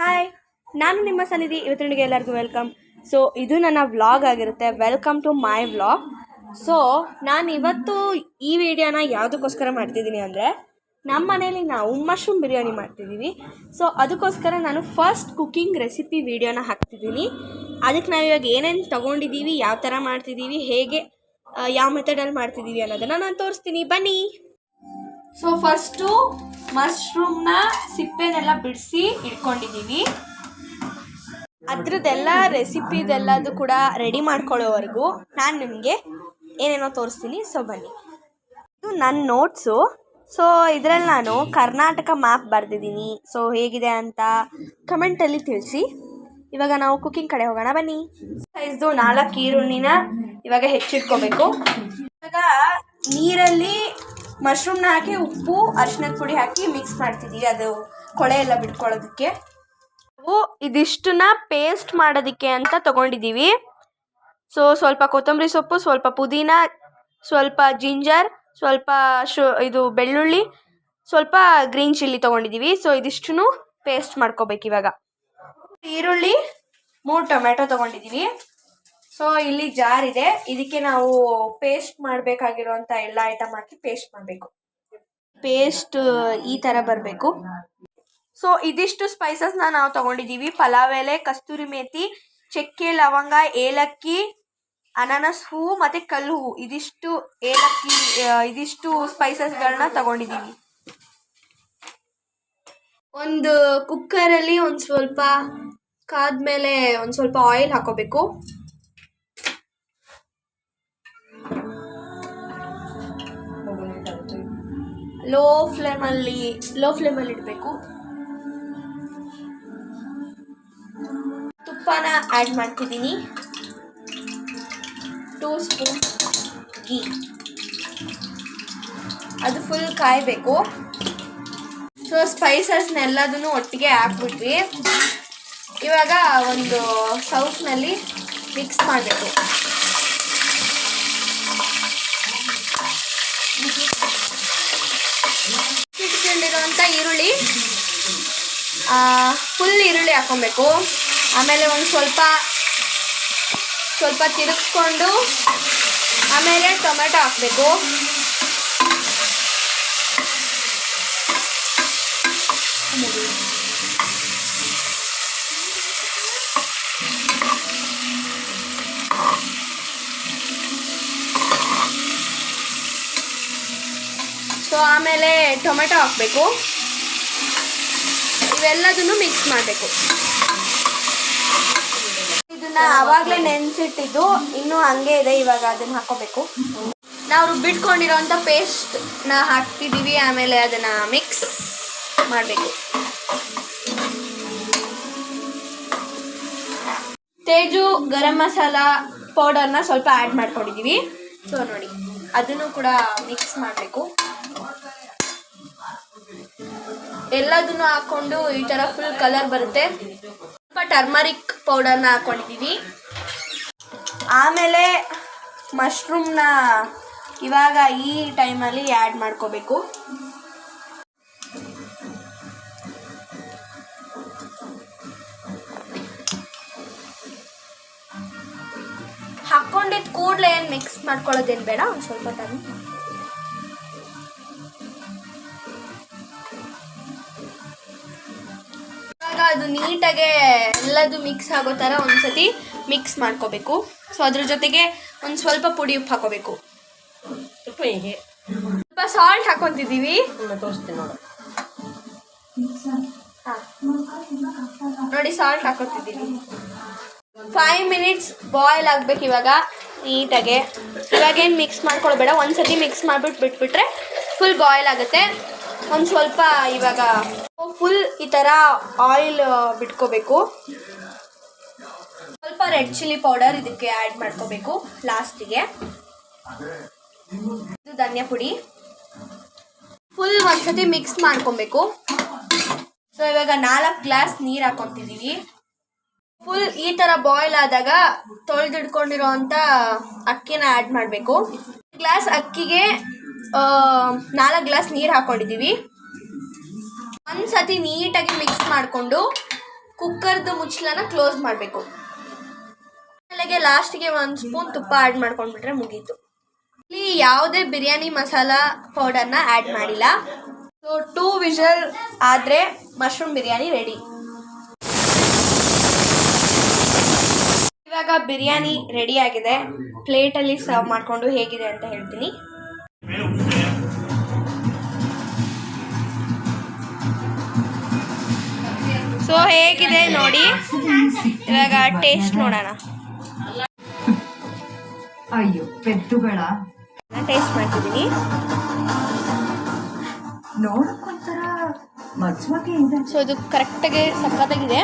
Hi, ನಾನು ನಿಮ್ಮ ಸನ್ನಿಧಿ. ಇವತ್ತಿನಿಗೆ ಎಲ್ಲರಿಗೂ ವೆಲ್ಕಮ್. ಸೊ ಇದು ನನ್ನ ವ್ಲಾಗ್ ಆಗಿರುತ್ತೆ. Welcome to my vlog. So ನಾನು ಇವತ್ತು ಈ ವಿಡಿಯೋನ ಯಾವುದಕ್ಕೋಸ್ಕರ ಮಾಡ್ತಿದ್ದೀನಿ ಅಂದರೆ, ನಮ್ಮ ಮನೇಲಿ ನಾವು ಮಶ್ರೂಮ್ ಬಿರಿಯಾನಿ ಮಾಡ್ತಿದ್ದೀವಿ. ಸೊ ಅದಕ್ಕೋಸ್ಕರ ನಾನು ಫಸ್ಟ್ ಕುಕ್ಕಿಂಗ್ ರೆಸಿಪಿ ವಿಡಿಯೋನ ಹಾಕ್ತಿದ್ದೀನಿ. ಅದಕ್ಕೆ ನಾವು ಇವಾಗ ಏನೇನು ತೊಗೊಂಡಿದ್ದೀವಿ, ಯಾವ ಥರ ಮಾಡ್ತಿದ್ದೀವಿ, ಹೇಗೆ ಯಾವ ಮೆಥಡಲ್ಲಿ ಮಾಡ್ತಿದ್ದೀವಿ ಅನ್ನೋದನ್ನು ನಾನು ತೋರಿಸ್ತೀನಿ, ಬನ್ನಿ. ಸೊ ಫಸ್ಟು ಮಶ್ರೂಮ್ನ ಸಿಪ್ಪೆನೆಲ್ಲ ಬಿಡಿಸಿ ಇಟ್ಕೊಂಡಿದ್ದೀವಿ. ಅದ್ರದ್ದೆಲ್ಲ ರೆಸಿಪಿದೆಲ್ಲದು ಕೂಡ ರೆಡಿ ಮಾಡ್ಕೊಳ್ಳೋವರೆಗೂ ನಾನು ನಿಮಗೆ ಏನೇನೋ ತೋರಿಸ್ತೀನಿ. ಸೊ ಬನ್ನಿ, ಇದು ನನ್ನ ನೋಟ್ಸು. ಸೊ ಇದರಲ್ಲಿ ನಾನು ಕರ್ನಾಟಕ ಮ್ಯಾಪ್ ಬರೆದಿದ್ದೀನಿ. ಸೊ ಹೇಗಿದೆ ಅಂತ ಕಮೆಂಟಲ್ಲಿ ತಿಳಿಸಿ. ಇವಾಗ ನಾವು ಕುಕ್ಕಿಂಗ್ ಕಡೆ ಹೋಗೋಣ, ಬನ್ನಿ. ಸೈಜ್ದು 4 ಈರುಳ್ಳಿನ ಇವಾಗ ಹೆಚ್ಚಿಟ್ಕೋಬೇಕು. ಇವಾಗ ನೀರಲ್ಲಿ ಮಶ್ರೂಮ್ನ ಹಾಕಿ ಉಪ್ಪು ಅರಿಶಿನದ ಪುಡಿ ಹಾಕಿ ಮಿಕ್ಸ್ ಮಾಡ್ತಿದ್ದೀವಿ, ಅದು ಕೊಳೆ ಎಲ್ಲ ಬಿಟ್ಕೊಳ್ಳೋದಕ್ಕೆ. ನಾವು ಇದಿಷ್ಟನ್ನ ಪೇಸ್ಟ್ ಮಾಡೋದಕ್ಕೆ ಅಂತ ತೊಗೊಂಡಿದ್ದೀವಿ. ಸೊ ಸ್ವಲ್ಪ ಕೊತ್ತಂಬರಿ ಸೊಪ್ಪು, ಸ್ವಲ್ಪ ಪುದೀನ, ಸ್ವಲ್ಪ ಜಿಂಜರ್, ಸ್ವಲ್ಪ ಇದು ಬೆಳ್ಳುಳ್ಳಿ, ಸ್ವಲ್ಪ ಗ್ರೀನ್ ಚಿಲ್ಲಿ ತೊಗೊಂಡಿದ್ದೀವಿ. ಸೊ ಇದಿಷ್ಟನ್ನು ಪೇಸ್ಟ್ ಮಾಡ್ಕೋಬೇಕು. ಇವಾಗ ಈರುಳ್ಳಿ, 3 ಟೊಮೆಟೊ ತೊಗೊಂಡಿದ್ದೀವಿ. ಸೊ ಇಲ್ಲಿ ಜಾರ್ ಇದೆ, ಇದಕ್ಕೆ ನಾವು ಪೇಸ್ಟ್ ಮಾಡಬೇಕಾಗಿರೋಂಥ ಎಲ್ಲ ಐಟಮ್ ಹಾಕಿ ಪೇಸ್ಟ್ ಮಾಡಬೇಕು. ಪೇಸ್ಟ್ ಈ ಥರ ಬರಬೇಕು. ಸೊ ಇದಿಷ್ಟು ಸ್ಪೈಸಸ್ನ ನಾವು ತೊಗೊಂಡಿದ್ದೀವಿ. ಪಲಾವ್ ಎಲೆ, ಕಸ್ತೂರಿ ಮೇಥಿ, ಚಕ್ಕೆ, ಲವಂಗ, ಏಲಕ್ಕಿ, ಅನಾನಸ್ ಹೂವು ಮತ್ತು ಕಲ್ಲು ಹೂವು, ಇದಿಷ್ಟು ಸ್ಪೈಸಸ್ಗಳನ್ನ ತೊಗೊಂಡಿದ್ದೀವಿ. ಒಂದು ಕುಕ್ಕರಲ್ಲಿ ಒಂದು ಸ್ವಲ್ಪ ಕಾದ್ಮೇಲೆ ಒಂದು ಸ್ವಲ್ಪ ಆಯಿಲ್ ಹಾಕೋಬೇಕು. ಲೋ ಫ್ಲೇಮಲ್ಲಿ ಇಡಬೇಕು. ತುಪ್ಪನ ಆ್ಯಡ್ ಮಾಡ್ತಿದ್ದೀನಿ, 2 ಸ್ಪೂನ್ ಗೀ. ಅದು ಫುಲ್ ಕಾಯಬೇಕು. ಸೊ ಸ್ಪೈಸಸ್ನೆಲ್ಲದನ್ನು ಒಟ್ಟಿಗೆ ಹಾಕ್ಬಿಟ್ವಿ. ಇವಾಗ ಒಂದು ಸೌಟ್ನಲ್ಲಿ ಮಿಕ್ಸ್ ಮಾಡಬೇಕು. ಇಟ್ಕೊಂಡಿರೋಂಥ ಈರುಳ್ಳಿ, ಫುಲ್ ಈರುಳ್ಳಿ ಹಾಕ್ಕೊಬೇಕು. ಆಮೇಲೆ ಒಂದು ಸ್ವಲ್ಪ ತಿರುಗಿಸ್ಕೊಂಡು ಆಮೇಲೆ ಟೊಮೆಟೊ ಹಾಕಬೇಕು. ಸೊ ಆಮೇಲೆ ಟೊಮೆಟೊ ಹಾಕಬೇಕು. ಇವೆಲ್ಲದನ್ನು ಮಿಕ್ಸ್ ಮಾಡಬೇಕು. ಇದನ್ನ ಆವಾಗಲೇ ನೆನೆಸಿಟ್ಟಿದ್ದು ಇನ್ನೂ ಹಂಗೆ ಇದೆ, ಇವಾಗ ಅದನ್ನು ಹಾಕೋಬೇಕು. ನಾವು ರುಬ್ಬಿಟ್ಕೊಂಡಿರೋಂಥ ಪೇಸ್ಟ್ನ ಹಾಕ್ತಿದ್ದೀವಿ. ಆಮೇಲೆ ಅದನ್ನು ಮಿಕ್ಸ್ ಮಾಡಬೇಕು. ತೇಜು ಗರಂ ಮಸಾಲ ಪೌಡರ್ನ ಸ್ವಲ್ಪ ಆ್ಯಡ್ ಮಾಡ್ಕೊಂಡಿದ್ದೀವಿ. ಸೊ ನೋಡಿ, ಅದನ್ನು ಕೂಡ ಮಿಕ್ಸ್ ಮಾಡಬೇಕು. ಎಲ್ಲದನ್ನು ಹಾಕ್ಕೊಂಡು ಈ ಥರ ಫುಲ್ ಕಲರ್ ಬರುತ್ತೆ. ಸ್ವಲ್ಪ ಟರ್ಮರಿಕ್ ಪೌಡರ್ನ ಹಾಕ್ಕೊಂಡಿದ್ದೀವಿ. ಆಮೇಲೆ ಮಶ್ರೂಮ್ನ ಇವಾಗ ಈ ಟೈಮಲ್ಲಿ ಆ್ಯಡ್ ಮಾಡ್ಕೋಬೇಕು. ಹಾಕ್ಕೊಂಡಿದ್ದ ಕೂಡಲೇ ಏನು ಮಿಕ್ಸ್ ಮಾಡ್ಕೊಳ್ಳೋದೇನು ಬೇಡ, ಒಂದು ಸ್ವಲ್ಪ ಟೈಮ್. ಅದು ನೀಟಾಗೆ ಎಲ್ಲದು ಮಿಕ್ಸ್ ಆಗೋ ಥರ ಒಂದ್ಸತಿ ಮಿಕ್ಸ್ ಮಾಡ್ಕೋಬೇಕು. ಸೊ ಅದ್ರ ಜೊತೆಗೆ ಒಂದು ಸ್ವಲ್ಪ ಪುಡಿ ಉಪ್ಪು ಹಾಕೋಬೇಕು. ಸ್ವಲ್ಪ ಸಾಲ್ಟ್ ಹಾಕೊತಿದ್ದೀವಿ. ನೋಡಿ, ಸಾಲ್ಟ್ ಹಾಕೋತಿದ್ದೀವಿ. 5 ಮಿನಿಟ್ಸ್ ಬಾಯ್ಲ್ ಆಗ್ಬೇಕು ಇವಾಗ ನೀಟಾಗೆ. ಇವಾಗೇನು ಮಿಕ್ಸ್ ಮಾಡ್ಕೊಳ್ಬೇಡ, ಒಂದ್ಸತಿ ಮಿಕ್ಸ್ ಮಾಡಿಬಿಟ್ಟು ಬಿಟ್ಬಿಟ್ರೆ ಫುಲ್ ಬಾಯ್ಲ್ ಆಗುತ್ತೆ. ಒಂದು ಸ್ವಲ್ಪ ಇವಾಗ ಫುಲ್ ಈ ಥರ ಆಯಿಲ್ ಬಿಟ್ಕೋಬೇಕು. ಸ್ವಲ್ಪ ರೆಡ್ ಚಿಲ್ಲಿ ಪೌಡರ್ ಇದಕ್ಕೆ ಆ್ಯಡ್ ಮಾಡ್ಕೋಬೇಕು ಲಾಸ್ಟಿಗೆ. ಇದು ಧನಿಯಾ ಪುಡಿ. ಫುಲ್ ಒಂದ್ಸತಿ ಮಿಕ್ಸ್ ಮಾಡ್ಕೊಬೇಕು. ಸೊ ಇವಾಗ 4 ಗ್ಲಾಸ್ ನೀರು ಹಾಕೊತಿದ್ದೀವಿ. ಫುಲ್ ಈ ಥರ ಬಾಯ್ಲ್ ಆದಾಗ ತೊಳೆದಿಡ್ಕೊಂಡಿರೋ ಅಂಥ ಅಕ್ಕಿನ ಆ್ಯಡ್ ಮಾಡಬೇಕು. ಗ್ಲಾಸ್ ಅಕ್ಕಿಗೆ 4 ಗ್ಲಾಸ್ ನೀರು ಹಾಕ್ಕೊಂಡಿದ್ದೀವಿ. ಒಂದು ಸತಿ ನೀಟಾಗಿ ಮಿಕ್ಸ್ ಮಾಡಿಕೊಂಡು ಕುಕ್ಕರ್ದು ಮುಚ್ಚಳನ ಕ್ಲೋಸ್ ಮಾಡಬೇಕು. ಆಮೇಲೆ ಲಾಸ್ಟಿಗೆ 1 ಸ್ಪೂನ್ ತುಪ್ಪ ಆ್ಯಡ್ ಮಾಡ್ಕೊಂಡ್ಬಿಟ್ರೆ ಮುಗೀತು. ಇಲ್ಲಿ ಯಾವುದೇ ಬಿರಿಯಾನಿ ಮಸಾಲ ಪೌಡರ್ನ ಆ್ಯಡ್ ಮಾಡಿಲ್ಲ. ಸೊ 2 ವಿಷಲ್ ಆದರೆ ಮಶ್ರೂಮ್ ಬಿರಿಯಾನಿ ರೆಡಿ. ಇವಾಗ ಬಿರಿಯಾನಿ ರೆಡಿ ಆಗಿದೆ. ಪ್ಲೇಟಲ್ಲಿ ಸರ್ವ್ ಮಾಡಿಕೊಂಡು ಹೇಗಿದೆ ಅಂತ ಹೇಳ್ತೀನಿ. ಸೊ ಹೇಗಿದೆ ನೋಡಿ, ಇವಾಗ ಟೇಸ್ಟ್ ನೋಡೋಣ. ಅಯ್ಯೋ ಪೆದ್ದುಗಳ ಟೇಸ್ಟ್ ಮಾಡ್ತಿದ್ದೀನಿ. ನೋಡಕ್ಕೊಂಥರ ಮಜ್ಜಿಗೆ ಇದೆ. ಸೊ ಇದು ಕರೆಕ್ಟಾಗಿ ಸಖತ್ತಾಗಿದೆ.